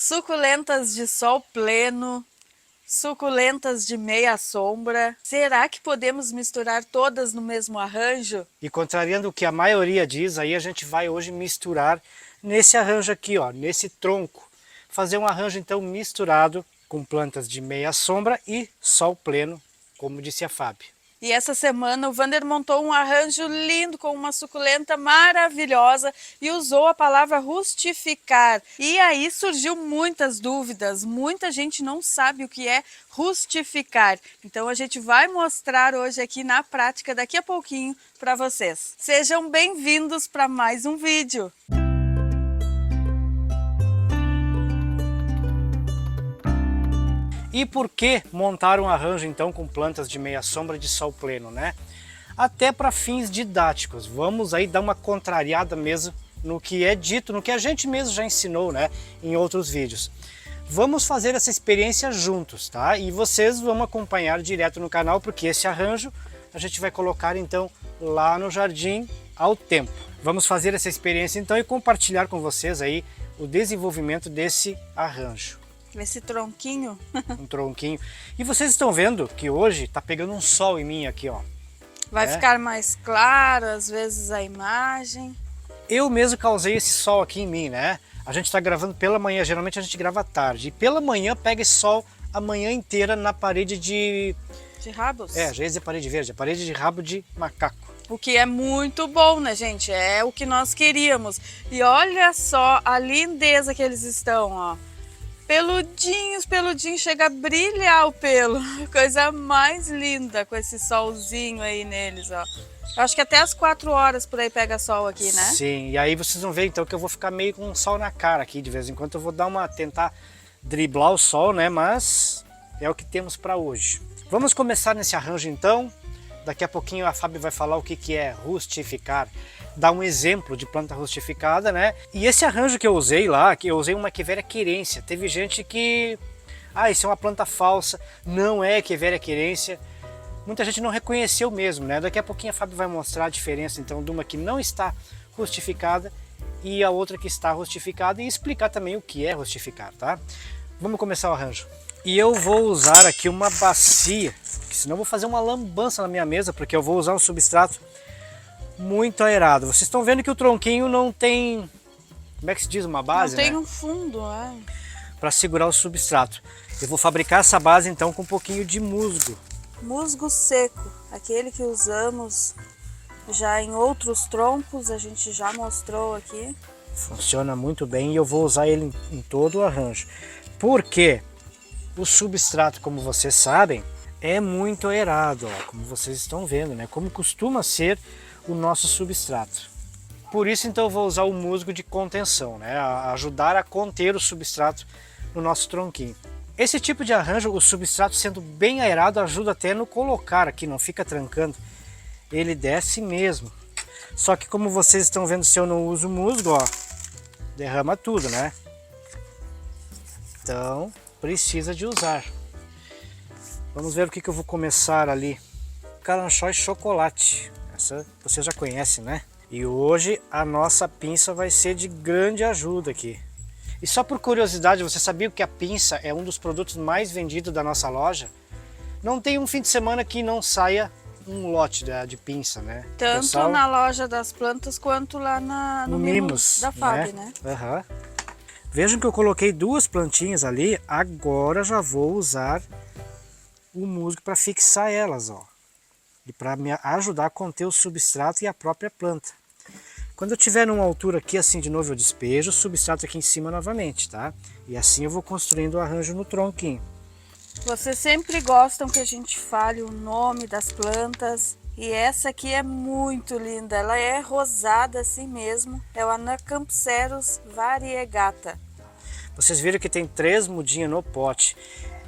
Suculentas de sol pleno, suculentas de meia sombra. Será que podemos misturar todas no mesmo arranjo? E contrariando o que a maioria diz, aí a gente vai hoje misturar nesse arranjo aqui, ó, nesse tronco. Fazer um arranjo então misturado com plantas de meia sombra e sol pleno, como disse a Fábio. E essa semana o Vander montou um arranjo lindo com uma suculenta maravilhosa e usou a palavra rustificar. E aí surgiu muitas dúvidas, muita gente não sabe o que é rustificar. Então a gente vai mostrar hoje aqui na prática daqui a pouquinho para vocês. Sejam bem-vindos para mais um vídeo. E por que montar um arranjo então com plantas de meia sombra de sol pleno, né? Até para fins didáticos. Vamos aí dar uma contrariada mesmo no que é dito, no que a gente mesmo já ensinou, né, em outros vídeos. Vamos fazer essa experiência juntos, tá? E vocês vão acompanhar direto no canal, porque esse arranjo a gente vai colocar então lá no jardim ao tempo. Vamos fazer essa experiência então e compartilhar com vocês aí o desenvolvimento desse arranjo. Esse tronquinho. Um tronquinho. E vocês estão vendo que hoje tá pegando um sol em mim aqui, ó. Vai ficar mais claro, às vezes, a imagem. Eu mesmo causei esse sol aqui em mim, né? A gente tá gravando pela manhã, geralmente a gente grava à tarde. E pela manhã pega esse sol a manhã inteira na parede de... De rabos? É, já ia dizer parede verde, a parede de rabo de macaco. O que é muito bom, né, gente? É o que nós queríamos. E olha só a lindeza que eles estão, ó. Peludinhos, peludinhos, chega a brilhar o pelo. Coisa mais linda com esse solzinho aí neles, ó. Eu acho que até as 4 horas por aí pega sol aqui, né? Sim, e aí vocês vão ver então que eu vou ficar meio com um sol na cara aqui de vez em quando. Eu vou tentar driblar o sol, né? Mas é o que temos para hoje. Vamos começar nesse arranjo então. Daqui a pouquinho a Fábio vai falar o que é rustificar, dar um exemplo de planta rustificada, né? E esse arranjo que eu usei lá, que eu usei uma Echeveria querência, teve gente que... Ah, isso é uma planta falsa, não é Echeveria querência. Muita gente não reconheceu mesmo, né? Daqui a pouquinho a Fábio vai mostrar a diferença então de uma que não está rustificada e a outra que está rustificada e explicar também o que é rustificar, tá? Vamos começar o arranjo. E eu vou usar aqui uma bacia, que senão eu vou fazer uma lambança na minha mesa, porque eu vou usar um substrato muito aerado. Vocês estão vendo que o tronquinho não tem, como é que se diz, uma base, não tem né? um fundo, Para segurar o substrato. Eu vou fabricar essa base então com um pouquinho de musgo. Musgo seco, aquele que usamos já em outros troncos, a gente já mostrou aqui. Funciona muito bem e eu vou usar ele em todo o arranjo. Porque o substrato, como vocês sabem, é muito aerado, ó, como vocês estão vendo, né? Como costuma ser o nosso substrato. Por isso então eu vou usar o musgo de contenção, né? A ajudar a conter o substrato no nosso tronquinho. Esse tipo de arranjo, o substrato sendo bem aerado, ajuda até no colocar aqui, não fica trancando. Ele desce mesmo. Só que como vocês estão vendo, se eu não uso musgo, ó, derrama tudo, né? Então precisa de usar. Vamos ver o que eu vou começar ali. Caranchó e chocolate. Essa você já conhece, né? E hoje a nossa pinça vai ser de grande ajuda aqui. E só por curiosidade, você sabia que a pinça é um dos produtos mais vendidos da nossa loja? Não tem um fim de semana que não saia um lote de pinça, né? Tanto pessoal... na loja das plantas quanto lá no Mimos da Fábio, né? Uhum. Vejam que eu coloquei 2 plantinhas ali, agora já vou usar o musgo para fixar elas, ó. E para me ajudar a conter o substrato e a própria planta. Quando eu tiver numa altura aqui assim de novo eu despejo o substrato aqui em cima novamente, tá? E assim eu vou construindo o arranjo no tronquinho. Vocês sempre gostam que a gente fale o nome das plantas. E essa aqui é muito linda, ela é rosada assim mesmo, é o Anacampserus variegata. Vocês viram que tem 3 mudinhas no pote.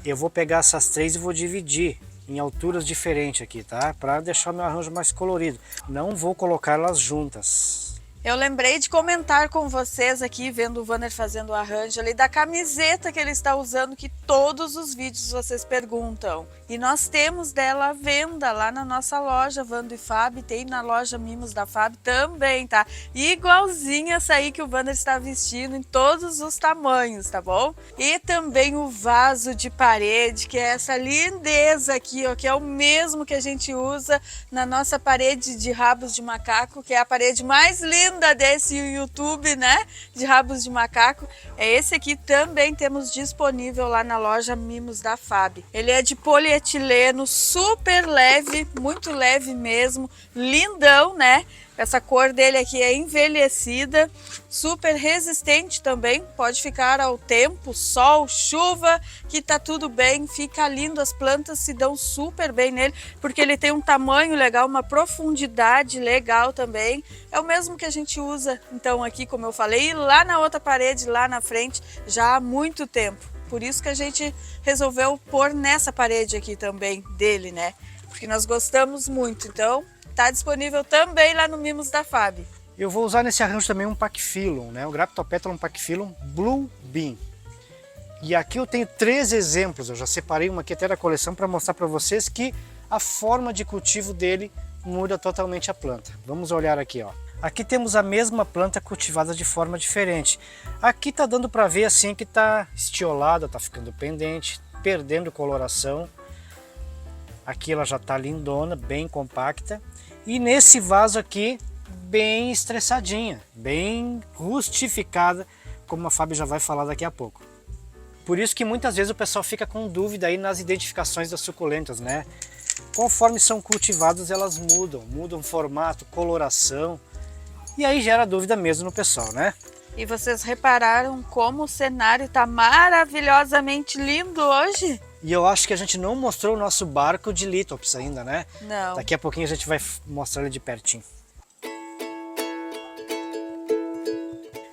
Eu vou pegar essas 3 e vou dividir em alturas diferentes aqui, tá? Para deixar meu arranjo mais colorido. Não vou colocar elas juntas. Eu lembrei de comentar com vocês aqui, vendo o Vander fazendo o arranjo ali, da camiseta que ele está usando, que todos os vídeos vocês perguntam. E nós temos dela à venda lá na nossa loja Vando e Fábio, tem na loja Mimos da Fábio também, tá? Igualzinha essa aí que o Vander está vestindo, em todos os tamanhos, tá bom? E também o vaso de parede, que é essa lindeza aqui, ó, que é o mesmo que a gente usa na nossa parede de rabos de macaco, que é a parede mais linda desse YouTube, né, de rabos de macaco. É esse aqui, também temos disponível lá na loja Mimos da Fábio. Ele é de polietileno, super leve, muito leve mesmo, lindão, né? Essa cor dele aqui é envelhecida, super resistente também, pode ficar ao tempo, sol, chuva, que tá tudo bem, fica lindo, as plantas se dão super bem nele, porque ele tem um tamanho legal, uma profundidade legal também, é o mesmo que a gente usa, então aqui, como eu falei, lá na outra parede, lá na frente, já há muito tempo. Por isso que a gente resolveu pôr nessa parede aqui também dele, né? Porque nós gostamos muito, então está disponível também lá no Mimos da Fábio. Eu vou usar nesse arranjo também um Pachyphyllum, né? O Graptopetala Pachyphyllum Blue Bean. E aqui eu tenho 3 exemplos, eu já separei uma aqui até da coleção para mostrar para vocês que a forma de cultivo dele muda totalmente a planta. Vamos olhar aqui, ó. Aqui temos a mesma planta cultivada de forma diferente. Aqui tá dando para ver assim que tá estiolada, tá ficando pendente, perdendo coloração. Aqui ela já tá lindona, bem compacta. E nesse vaso aqui, bem estressadinha, bem rustificada, como a Fábio já vai falar daqui a pouco. Por isso que muitas vezes o pessoal fica com dúvida aí nas identificações das suculentas, né? Conforme são cultivadas, elas mudam formato, coloração, e aí gera dúvida mesmo no pessoal, né? E vocês repararam como o cenário tá maravilhosamente lindo hoje? E eu acho que a gente não mostrou o nosso barco de Lithops ainda, né? Não. Daqui a pouquinho a gente vai mostrar ele de pertinho.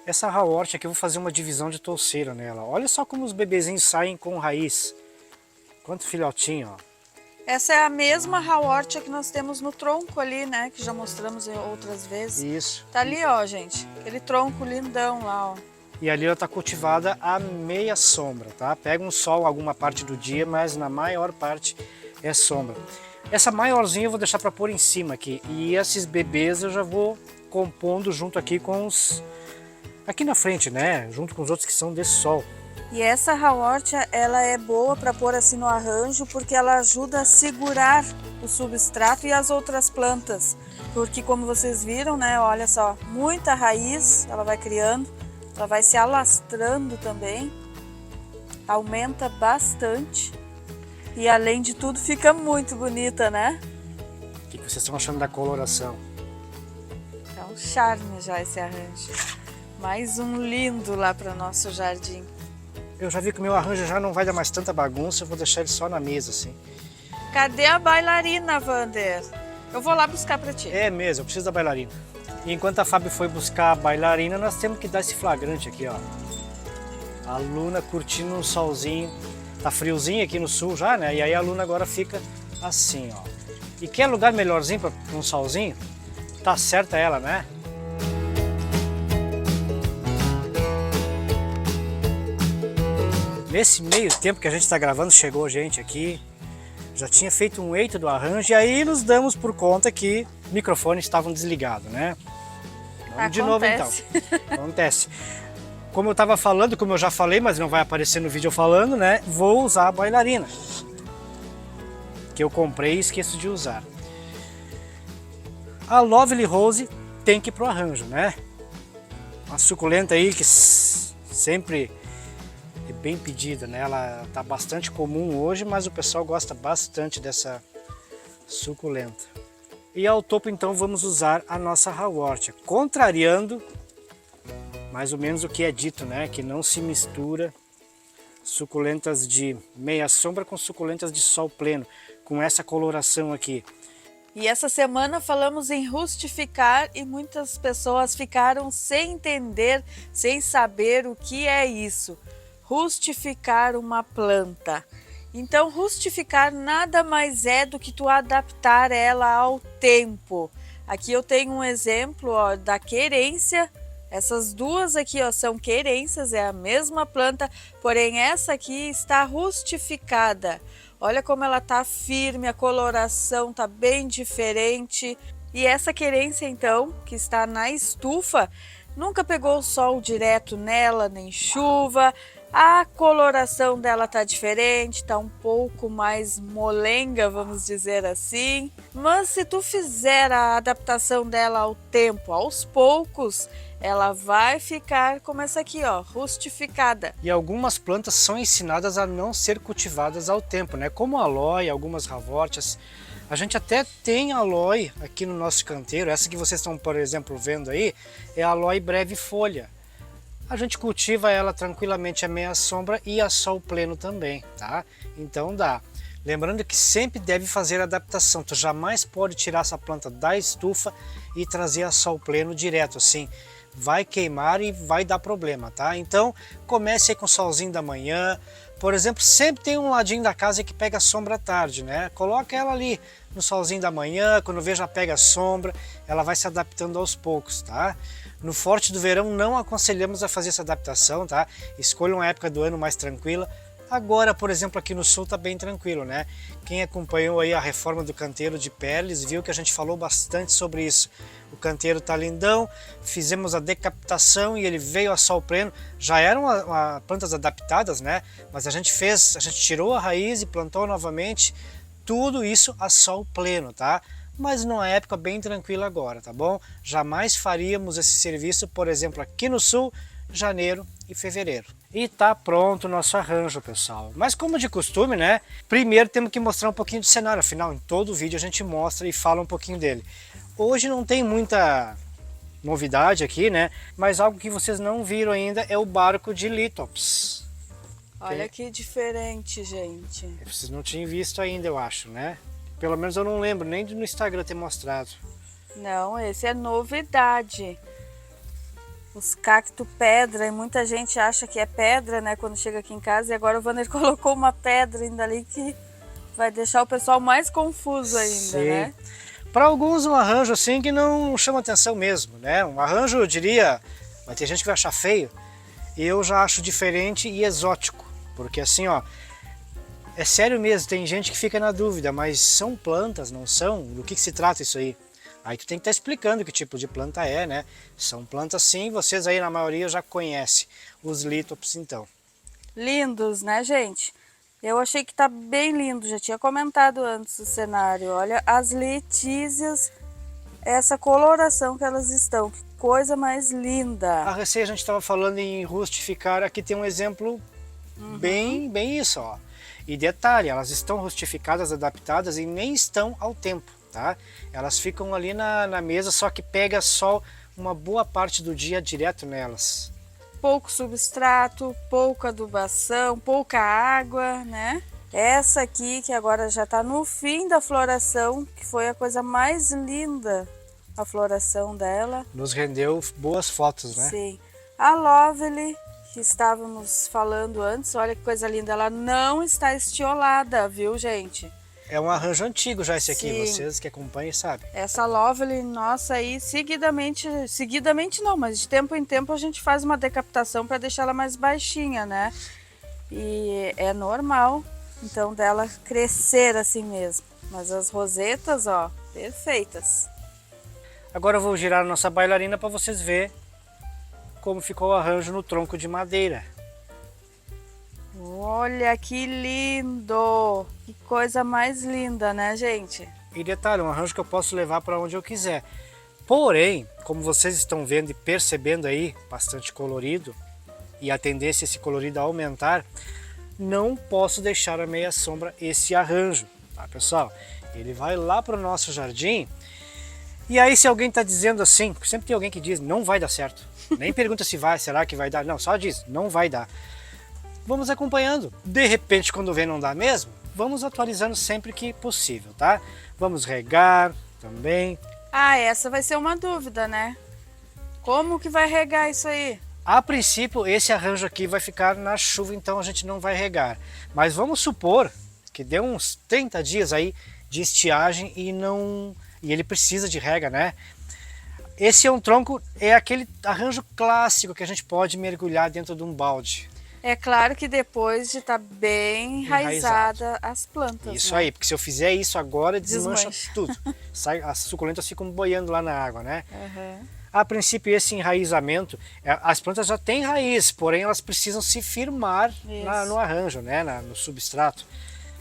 Essa Hawort aqui eu vou fazer uma divisão de touceira nela. Olha só como os bebezinhos saem com raiz. Quanto filhotinho, ó. Essa é a mesma Hawort que nós temos no tronco ali, né? Que já mostramos outras vezes. Isso. Tá ali, ó, gente. Aquele tronco lindão lá, ó. E ali ela está cultivada à meia sombra, tá? Pega um sol alguma parte do dia, mas na maior parte é sombra. Essa maiorzinha eu vou deixar para pôr em cima aqui. E esses bebês eu já vou compondo junto aqui com os... aqui na frente, né? Junto com os outros que são desse sol. E essa Hawort, ela é boa para pôr assim no arranjo, porque ela ajuda a segurar o substrato e as outras plantas. Porque como vocês viram, né? Olha só, muita raiz ela vai criando. Ela vai se alastrando também, aumenta bastante e além de tudo fica muito bonita, né? O que vocês estão achando da coloração? É um charme já esse arranjo. Mais um lindo lá para o nosso jardim. Eu já vi que o meu arranjo já não vai dar mais tanta bagunça, eu vou deixar ele só na mesa assim. Cadê a bailarina, Vander? Eu vou lá buscar para ti. É mesmo, eu preciso da bailarina. E enquanto a Fábio foi buscar a bailarina, nós temos que dar esse flagrante aqui, ó. A Luna curtindo um solzinho. Tá friozinho aqui no sul já, né? E aí a Luna agora fica assim, ó. E quer lugar melhorzinho para um solzinho? Tá certa ela, né? Nesse meio tempo que a gente está gravando, chegou gente aqui. Já tinha feito um eito do arranjo e aí nos damos por conta que microfones estavam desligados, né? Vamos de novo então. Acontece. Como eu estava falando, como eu já falei, mas não vai aparecer no vídeo eu falando, né? Vou usar a bailarina. Que eu comprei e esqueço de usar. A Lovely Rose tem que ir pro arranjo, né? Uma suculenta aí que sempre é bem pedida, né? Ela tá bastante comum hoje, mas o pessoal gosta bastante dessa suculenta. E ao topo então vamos usar a nossa Hawort, contrariando mais ou menos o que é dito, né? Que não se mistura suculentas de meia sombra com suculentas de sol pleno, com essa coloração aqui. E essa semana falamos em rustificar e muitas pessoas ficaram sem entender, sem saber o que é isso. Rustificar uma planta. Então, rustificar nada mais é do que tu adaptar ela ao tempo. Aqui eu tenho um exemplo, ó, da querência. Essas duas aqui, ó, são querências, é a mesma planta, porém essa aqui está rustificada. Olha como ela tá firme, a coloração tá bem diferente. E essa querência, então, que está na estufa, nunca pegou o sol direto nela, nem chuva. A coloração dela tá diferente, tá um pouco mais molenga, vamos dizer assim. Mas se tu fizer a adaptação dela ao tempo, aos poucos, ela vai ficar como essa aqui, ó, rustificada. E algumas plantas são ensinadas a não ser cultivadas ao tempo, né? Como a aloe, algumas ravortias. A gente até tem aloe aqui no nosso canteiro. Essa que vocês estão, por exemplo, vendo aí, é a aloe breve folha. A gente cultiva ela tranquilamente à meia sombra e a sol pleno também, tá? Então dá. Lembrando que sempre deve fazer adaptação. Tu jamais pode tirar essa planta da estufa e trazer a sol pleno direto, assim. Vai queimar e vai dar problema, tá? Então comece aí com o solzinho da manhã. Por exemplo, sempre tem um ladinho da casa que pega sombra à tarde, né? Coloca ela ali no solzinho da manhã, quando vê já pega sombra, ela vai se adaptando aos poucos, tá? No forte do verão não aconselhamos a fazer essa adaptação, tá? Escolha uma época do ano mais tranquila. Agora, por exemplo, aqui no sul tá bem tranquilo, né? Quem acompanhou aí a reforma do canteiro de Perles viu que a gente falou bastante sobre isso. O canteiro tá lindão, fizemos a decapitação e ele veio a sol pleno. Já eram plantas adaptadas, né? Mas a gente tirou a raiz e plantou novamente. Tudo isso a sol pleno, tá? Mas numa época bem tranquila agora, tá bom? Jamais faríamos esse serviço, por exemplo, aqui no sul, janeiro e fevereiro. E tá pronto o nosso arranjo, pessoal. Mas como de costume, né? Primeiro temos que mostrar um pouquinho do cenário, afinal em todo vídeo a gente mostra e fala um pouquinho dele. Hoje não tem muita novidade aqui, né? Mas algo que vocês não viram ainda é o barco de Lithops. Olha que diferente, gente. Vocês não tinham visto ainda, eu acho, né? Pelo menos eu não lembro nem no Instagram ter mostrado. Não, esse é novidade. Os cacto pedra, e muita gente acha que é pedra, né, quando chega aqui em casa. E agora o Vander colocou uma pedra ainda ali que vai deixar o pessoal mais confuso ainda, Sim. né? Para alguns um arranjo assim que não chama atenção mesmo, né? Um arranjo, eu diria, vai ter gente que vai achar feio. Eu já acho diferente e exótico, porque assim, ó, é sério mesmo, tem gente que fica na dúvida, mas são plantas, não são? Do que se trata isso aí? Aí tu tem que estar explicando que tipo de planta é, né? São plantas sim, vocês aí na maioria já conhecem os Lithops então. Lindos, né, gente? Eu achei que tá bem lindo, já tinha comentado antes o cenário. Olha as letícias, essa coloração que elas estão, que coisa mais linda. A receita a gente estava falando em rustificar, aqui tem um exemplo bem isso, ó. E detalhe, elas estão rustificadas, adaptadas e nem estão ao tempo, tá? Elas ficam ali na mesa, só que pega sol uma boa parte do dia direto nelas. Pouco substrato, pouca adubação, pouca água, né? Essa aqui que agora já está no fim da floração, que foi a coisa mais linda, a floração dela. Nos rendeu boas fotos, né? Sim. A Lovely, que estávamos falando antes, olha que coisa linda, ela não está estiolada, viu, gente? É um arranjo antigo já esse aqui, Sim. vocês que acompanham sabem. Essa Lovely, nossa, aí seguidamente não, mas de tempo em tempo a gente faz uma decapitação para deixar ela mais baixinha, né? E é normal, então, dela crescer assim mesmo. Mas as rosetas, ó, perfeitas. Agora eu vou girar a nossa bailarina para vocês verem como ficou o arranjo no tronco de madeira. Olha que lindo! Que coisa mais linda, né, gente? E detalhe, um arranjo que eu posso levar para onde eu quiser. Porém, como vocês estão vendo e percebendo aí, bastante colorido, e a tendência esse colorido a aumentar, não posso deixar a meia sombra esse arranjo, tá, pessoal? Ele vai lá para o nosso jardim. E aí se alguém está dizendo assim, sempre tem alguém que diz, não vai dar certo. Nem pergunta se vai, será que vai dar? Não, só diz, não vai dar. Vamos acompanhando. De repente, quando vem não dá mesmo, vamos atualizando sempre que possível, tá? Vamos regar também. Ah, essa vai ser uma dúvida, né? Como que vai regar isso aí? A princípio, esse arranjo aqui vai ficar na chuva, então a gente não vai regar. Mas vamos supor que deu uns 30 dias aí de estiagem e não e ele precisa de rega, né? Esse é um tronco, é aquele arranjo clássico que a gente pode mergulhar dentro de um balde. É claro que depois de estar bem enraizada as plantas. Isso, né? aí, porque se eu fizer isso agora, desmancha Desmancha. tudo. As suculentas ficam boiando lá na água, né? Uhum. A princípio, esse enraizamento, as plantas já têm raiz, porém elas precisam se firmar no arranjo, né? No substrato.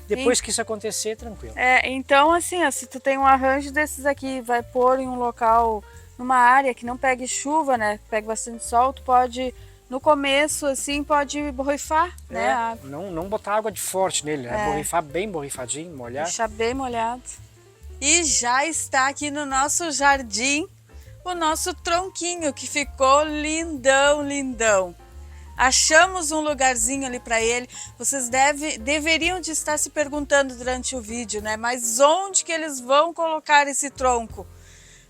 Depois que isso acontecer, tranquilo. Então assim, ó, se tu tem um arranjo desses aqui, vai pôr em um local, numa área que não pegue chuva, né? Pegue bastante sol, tu pode, no começo, assim, pode borrifar, né? A água. Não botar água de forte nele, né? Borrifar bem borrifadinho, molhar. Deixar bem molhado. E já está aqui no nosso jardim o nosso tronquinho, que ficou lindão, lindão. Achamos um lugarzinho ali para ele. Vocês deveriam de estar se perguntando durante o vídeo, né? Mas onde que eles vão colocar esse tronco?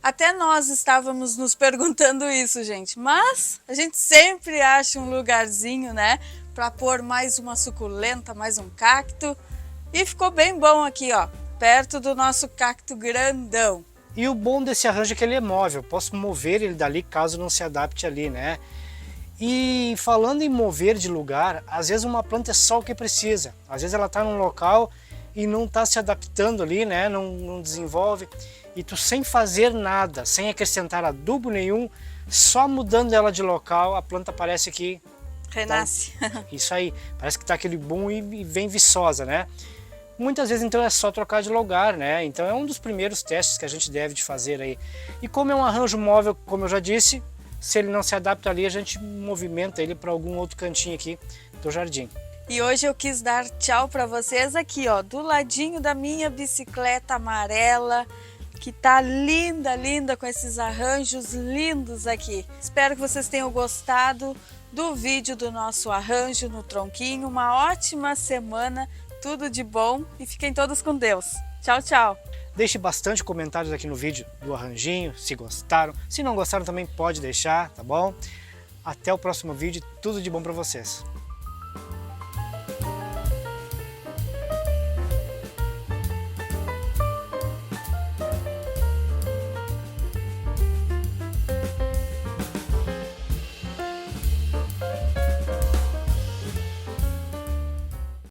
Até nós estávamos nos perguntando isso, gente. Mas a gente sempre acha um lugarzinho, né? Para pôr mais uma suculenta, mais um cacto. E ficou bem bom aqui, ó. Perto do nosso cacto grandão. E o bom desse arranjo é que ele é móvel. Posso mover ele dali caso não se adapte ali, né? E falando em mover de lugar, às vezes uma planta é só o que precisa. Às vezes ela está num local e não está se adaptando ali, né? Não desenvolve. E tu sem fazer nada, sem acrescentar adubo nenhum, só mudando ela de local, a planta parece que... Renasce. Isso aí, parece que está aquele boom e vem viçosa, né? Muitas vezes então é só trocar de lugar, né? Então é um dos primeiros testes que a gente deve de fazer aí. E como é um arranjo móvel, como eu já disse, se ele não se adapta ali, a gente movimenta ele para algum outro cantinho aqui do jardim. E hoje eu quis dar tchau para vocês aqui, ó, do ladinho da minha bicicleta amarela, que tá linda, linda, com esses arranjos lindos aqui. Espero que vocês tenham gostado do vídeo do nosso arranjo no tronquinho. Uma ótima semana, tudo de bom e fiquem todos com Deus. Tchau, tchau! Deixe bastante comentários aqui no vídeo do arranjinho, se gostaram. Se não gostaram também pode deixar, tá bom? Até o próximo vídeo, tudo de bom para vocês.